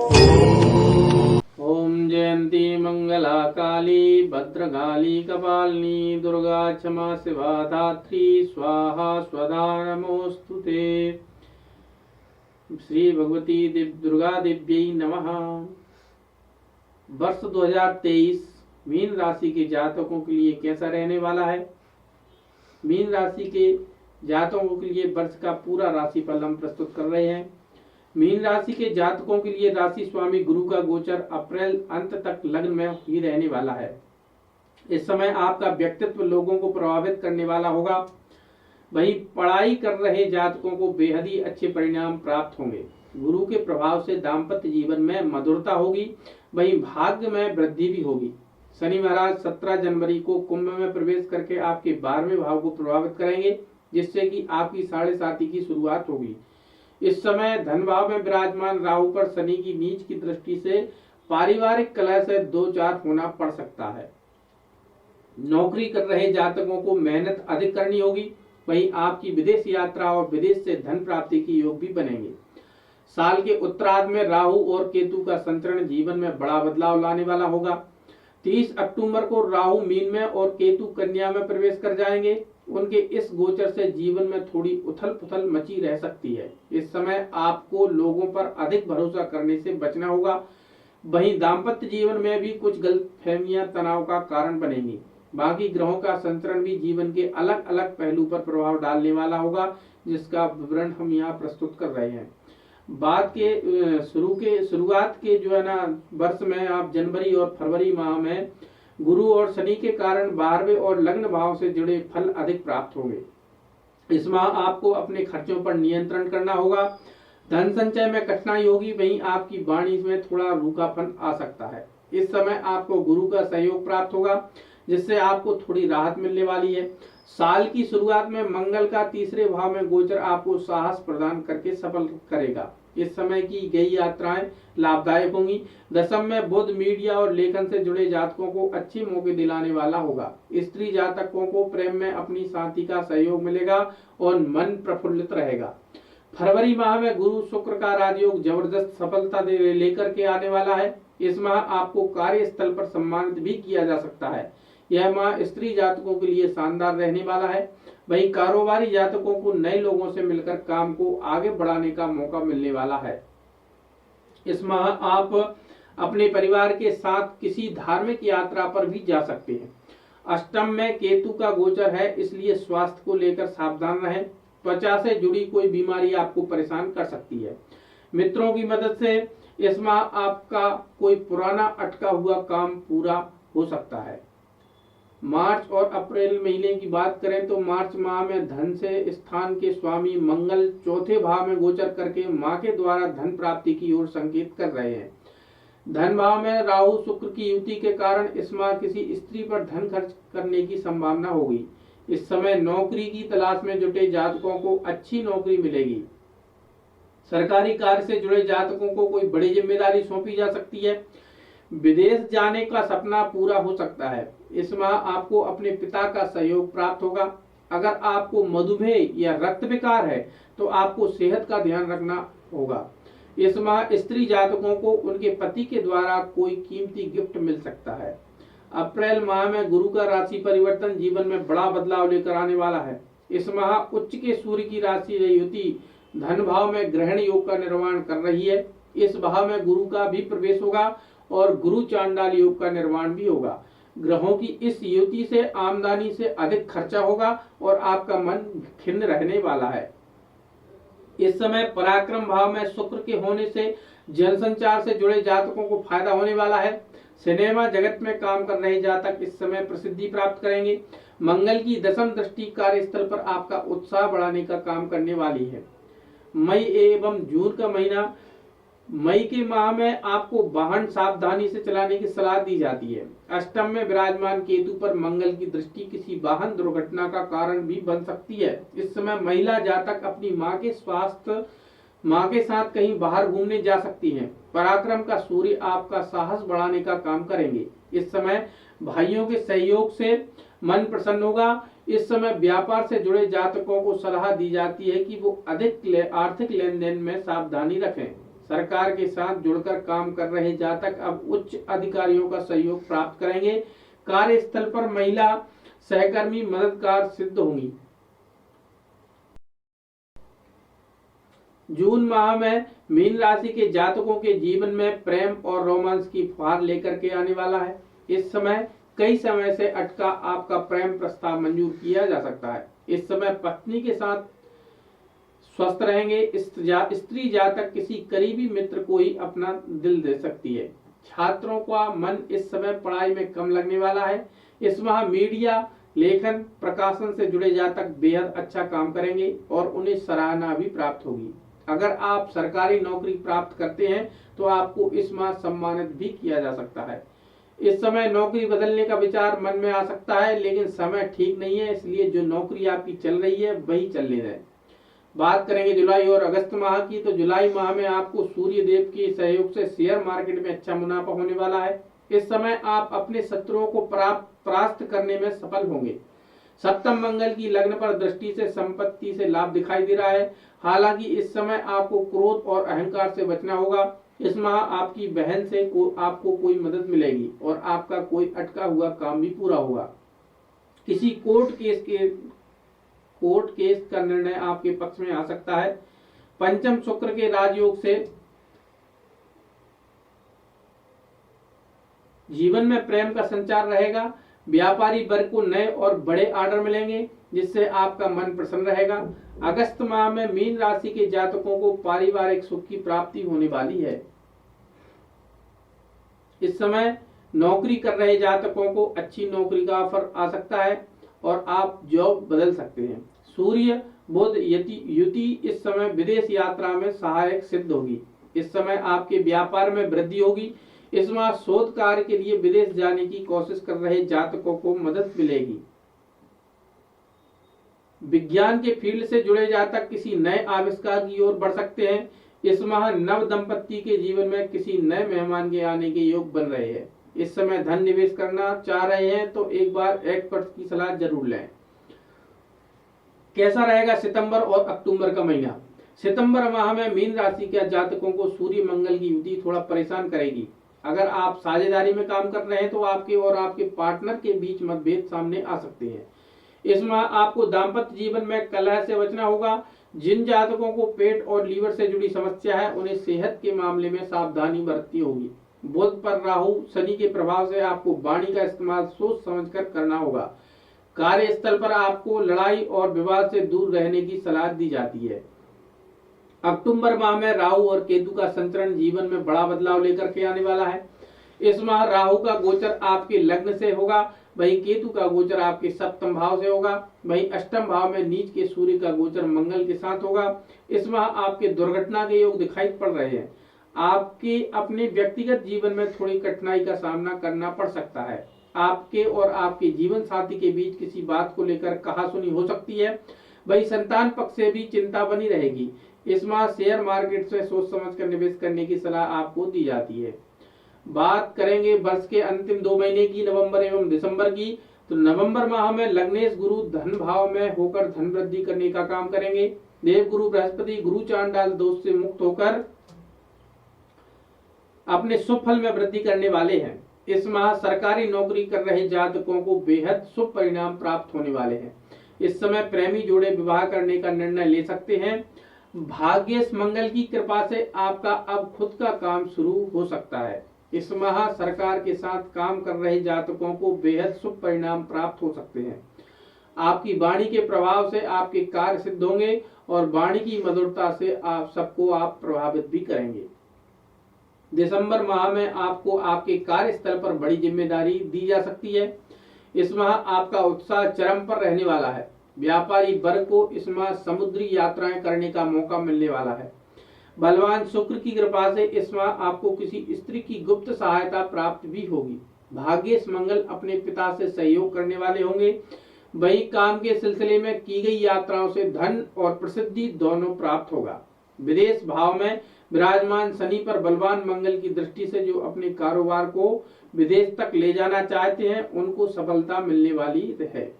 ओम जयंती मंगला काली भद्रकाली कपालिनी दुर्गा क्षमा शिवा धात्री स्वाहा स्वधा नमोस्तुते। श्री भगवती दुर्गा देव्यै नमः। वर्ष 2023 मीन राशि के जातकों के लिए कैसा रहने वाला है? मीन राशि के जातकों के लिए वर्ष का पूरा राशिफल हम प्रस्तुत कर रहे हैं। मीन राशि के जातकों के लिए राशि स्वामी गुरु का गोचर अप्रैल अंत तक लग्न में ही रहने वाला है। इस समय आपका व्यक्तित्व लोगों को प्रभावित करने वाला होगा। वहीं पढ़ाई कर रहे जातकों को बेहद ही अच्छे परिणाम प्राप्त होंगे। गुरु के प्रभाव से दाम्पत्य जीवन में मधुरता होगी। वहीं भाग्य में वृद्धि भी होगी। शनि महाराज 17 जनवरी को कुंभ में प्रवेश करके आपके 12वें भाव को प्रभावित करेंगे, जिससे कि आपकी 7.5 की शुरुआत होगी। इस समय धन भाव में विराजमान राहु पर शनि की नीच की दृष्टि से पारिवारिक कलह से 2-4 होना पड़ सकता है। नौकरी कर रहे जातकों को मेहनत अधिक करनी होगी। वहीं आपकी विदेश यात्रा और विदेश से धन प्राप्ति की योग भी बनेंगे। साल के उत्तरार्ध में राहु और केतु का संचरण जीवन में बड़ा बदलाव लाने वाला होगा। 30 अक्टूबर को राहु मीन में और केतु कन्या में प्रवेश कर जाएंगे। उनके इस गोचर से जीवन में थोड़ी उथल पुथल मची रह सकती है। इस समय आपको लोगों पर अधिक भरोसा करने से बचना होगा। वहीं दाम्पत्य जीवन में भी कुछ गलतफहमियां तनाव का कारण बनेंगी। बाकी ग्रहों का संचरण भी जीवन के अलग अलग पहलू पर प्रभाव डालने वाला होगा, जिसका विवरण हम यहाँ प्रस्तुत कर रहे हैं। बात के शुरुआत के जो है ना वर्ष में आप जनवरी और फरवरी माह में गुरु और शनि के कारण 12वें और लग्न भाव से जुड़े फल अधिक प्राप्त होंगे। इस माह आपको अपने खर्चों पर नियंत्रण करना होगा। धन संचय में कठिनाई होगी। वहीं आपकी वाणी में थोड़ा रूखापन आ सकता है। इस समय आपको गुरु का सहयोग प्राप्त होगा, जिससे आपको थोड़ी राहत मिलने वाली है। साल की शुरुआत में मंगल का 3रे भाव में गोचर आपको साहस प्रदान करके सफल करेगा। इस समय की गई यात्राएं लाभदायक होंगी। दशम में बुध मीडिया और लेखन से जुड़े जातकों को अच्छे मौके दिलाने वाला होगा। स्त्री जातकों को प्रेम में अपनी साथी का सहयोग मिलेगा और मन प्रफुल्लित रहेगा। फरवरी माह में गुरु शुक्र का राजयोग जबरदस्त सफलता लेकर के आने वाला है। इस माह आपको कार्यस्थल पर सम्मानित भी किया जा सकता है। यह माह स्त्री जातकों के लिए शानदार रहने वाला है। वहीं कारोबारी जातकों को नए लोगों से मिलकर काम को आगे बढ़ाने का मौका मिलने वाला है। इस माह आप अपने परिवार के साथ किसी धार्मिक यात्रा पर भी जा सकते हैं। अष्टम में केतु का गोचर है, इसलिए स्वास्थ्य को लेकर सावधान रहें। त्वचा से जुड़ी कोई बीमारी आपको परेशान कर सकती है। मित्रों की मदद से इस माह आपका कोई पुराना अटका हुआ काम पूरा हो सकता है। मार्च और अप्रैल महीने की बात करें तो मार्च माह में धन से स्थान के स्वामी मंगल 4थे भाव में गोचर करके मां के द्वारा धन प्राप्ति की ओर संकेत कर रहे हैं। धन भाव में राहु शुक्र की युति के कारण इस माह किसी स्त्री पर धन खर्च करने की संभावना होगी। इस समय नौकरी की तलाश में जुटे जातकों को अच्छी नौकरी मिलेगी। सरकारी कार्य से जुड़े जातकों को कोई बड़ी जिम्मेदारी सौंपी जा सकती है। विदेश जाने का सपना पूरा हो सकता है। इस माह आपको अपने पिता का सहयोग प्राप्त होगा। अगर आपको मधुमेह या रक्त विकार है तो आपको सेहत का ध्यान रखना होगा। इस माह स्त्री जातकों को उनके पति के द्वारा कोई कीमती गिफ्ट मिल सकता है। अप्रैल माह में गुरु का राशि परिवर्तन जीवन में बड़ा बदलाव लेकर आने वाला है। इस माह उच्च के सूर्य की राशि युति धन भाव में ग्रहण योग का निर्माण कर रही है। इस भाव में गुरु का भी प्रवेश होगा और गुरु चांडाल योग का निर्माण भी होगा। ग्रहों की इस युति से आमदनी से अधिक खर्चा होगा और आपका मन खिन्न रहने वाला है। इस समय पराक्रम भाव में शुक्र के होने से जनसंचार से जुड़े जातकों को फायदा होने वाला है। सिनेमा जगत में काम कर रहे जातक इस समय प्रसिद्धि प्राप्त करेंगे। मंगल की दशम दृष्टि कार्यस्थल पर आपका उत्साह बढ़ाने का काम करने वाली है। मई एवं जून का महीना, मई के माह में आपको वाहन सावधानी से चलाने की सलाह दी जाती है। अष्टम में विराजमान केतु पर मंगल की दृष्टि किसी वाहन दुर्घटना का कारण भी बन सकती है। इस समय महिला जातक अपनी मां के साथ कहीं बाहर घूमने जा सकती हैं। पराक्रम का सूर्य आपका साहस बढ़ाने का काम करेंगे। इस समय भाइयों के सहयोग से मन प्रसन्न होगा। इस समय व्यापार से जुड़े जातकों को सलाह दी जाती है कि वो अधिक आर्थिक लेन देन में सावधानी रखें। सरकार के साथ जुड़कर काम कर रहे जातक अब उच्च अधिकारियों का सहयोग प्राप्त करेंगे। कार्यस्थल पर महिला सहकर्मी मददगार सिद्ध होंगी। जून माह में मीन राशि के जातकों के जीवन में प्रेम और रोमांस की फुहार लेकर के आने वाला है। इस समय कई समय से अटका आपका प्रेम प्रस्ताव मंजूर किया जा सकता है। इस समय पत्नी के साथ स्वस्थ रहेंगे। स्त्री जातक किसी करीबी मित्र को ही अपना दिल दे सकती है। छात्रों का मन इस समय पढ़ाई में कम लगने वाला है। इस माह मीडिया, लेखन, प्रकाशन से जुड़े जातक बेहद अच्छा काम करेंगे और उन्हें सराहना भी प्राप्त होगी। अगर आप सरकारी नौकरी प्राप्त करते हैं तो आपको इस माह सम्मानित भी किया जा सकता है। इस समय नौकरी बदलने का विचार मन में आ सकता है, लेकिन समय ठीक नहीं है, इसलिए जो नौकरी आपकी चल रही है वही चलने दें। बात करेंगे जुलाई और अगस्त माह की, तो जुलाई माह में आपको सूर्य देव के सहयोग से शेयर मार्केट में अच्छा मुनाफा होने वाला है। इस समय आप अपने शत्रुओं को परास्त करने में सफल होंगे। सप्तम मंगल की लग्न पर दृष्टि से संपत्ति से लाभ दिखाई दे रहा है। हालांकि इस समय आपको क्रोध और अहंकार से बचना होगा। इस माह आपकी बहन से आपको कोई मदद मिलेगी और आपका कोई अटका हुआ काम भी पूरा होगा। किसी कोर्ट केस का निर्णय आपके पक्ष में आ सकता है। पंचम शुक्र के राजयोग से जीवन में प्रेम का संचार रहेगा। व्यापारी वर्ग को नए और बड़े ऑर्डर मिलेंगे, जिससे आपका मन प्रसन्न रहेगा। अगस्त माह में मीन राशि के जातकों को पारिवारिक सुख की प्राप्ति होने वाली है। इस समय नौकरी कर रहे जातकों को अच्छी नौकरी का ऑफर आ सकता है और आप जॉब बदल सकते हैं। सूर्य बुध युति इस समय विदेश यात्रा में सहायक सिद्ध होगी। इस समय आपके व्यापार में वृद्धि होगी। इस माह शोध कार्य के लिए विदेश जाने की कोशिश कर रहे जातकों को मदद मिलेगी। विज्ञान के फील्ड से जुड़े जातक किसी नए आविष्कार की ओर बढ़ सकते हैं। इस माह नव दंपत्ति के जीवन में किसी नए मेहमान के आने के योग बन रहे हैं। इस समय धन निवेश करना चाह रहे हैं तो एक बार एक्सपर्ट की सलाह जरूर लें। कैसा रहेगा सितंबर और अक्टूबर का महीना? सितंबर माह में मीन राशि के जातकों को सूर्य मंगल की युति थोड़ा परेशान करेगी। अगर आप साझेदारी में काम कर रहे हैं तो आपके और आपके पार्टनर के बीच मतभेद सामने आ सकते हैं। इस माह आपको दाम्पत्य जीवन में कलह से बचना होगा। जिन जातकों को पेट और लीवर से जुड़ी समस्या है उन्हें सेहत के मामले में सावधानी बरतनी होगी। बुध पर राहु शनि के प्रभाव से आपको वाणी का इस्तेमाल सोच समझकर करना होगा। कार्यस्थल पर आपको लड़ाई और विवाद से दूर रहने की सलाह दी जाती है। अक्टूबर माह में राहु और केतु का संचरण जीवन में बड़ा बदलाव लेकर के आने वाला है। इस माह राहु का गोचर आपके लग्न से होगा, वहीं केतु का गोचर आपके सप्तम भाव से होगा। वहीं अष्टम भाव में नीच के सूर्य का गोचर मंगल के साथ होगा। इस माह आपके दुर्घटना के योग दिखाई पड़ रहे हैं। आपके अपने व्यक्तिगत जीवन में थोड़ी कठिनाई का सामना करना पड़ सकता है। आपके और आपके जीवन साथी के बीच किसी बात को लेकर कहासुनी हो सकती है। वहीं संतान पक्ष से भी चिंता बनी रहेगी। इस माह शेयर मार्केट से सोच समझकर निवेश करने की सलाह आपको दी जाती है। बात करेंगे वर्ष के अंतिम 2 महीने की, नवंबर एवं दिसंबर की। तो नवंबर माह में लग्नेश गुरु धन भाव में होकर धन वृद्धि करने का काम करेंगे। देव गुरु बृहस्पति गुरु चांडाल दोष से मुक्त होकर अपने शुभ फल में वृद्धि करने वाले हैं। इस माह सरकारी नौकरी कर रहे जातकों को बेहद शुभ परिणाम प्राप्त होने वाले हैं। इस समय प्रेमी जोड़े विवाह करने का निर्णय ले सकते हैं। भाग्येश मंगल की कृपा से आपका अब खुद का काम शुरू हो सकता है। इस माह सरकार के साथ काम कर रहे जातकों को बेहद शुभ परिणाम प्राप्त हो सकते हैं। आपकी वाणी के प्रभाव से आपके कार्य सिद्ध होंगे और वाणी की मधुरता से आप प्रभावित भी करेंगे। दिसंबर माह में आपको आपके कार्यस्थल पर बड़ी जिम्मेदारी दी जा सकती है। इस माह आपका उत्साह चरम पर रहने वाला है। व्यापारी वर्ग को इस माह समुद्री यात्राएं करने का मौका मिलने वाला है। बलवान शुक्र की कृपा से इस माह आपको किसी स्त्री की गुप्त सहायता प्राप्त भी होगी। भाग्येश मंगल अपने पिता से सहयोग करने वाले होंगे। वही काम के सिलसिले में की गई यात्राओं से धन और प्रसिद्धि दोनों प्राप्त होगा। विदेश भाव में विराजमान शनि पर बलवान मंगल की दृष्टि से जो अपने कारोबार को विदेश तक ले जाना चाहते हैं उनको सफलता मिलने वाली है।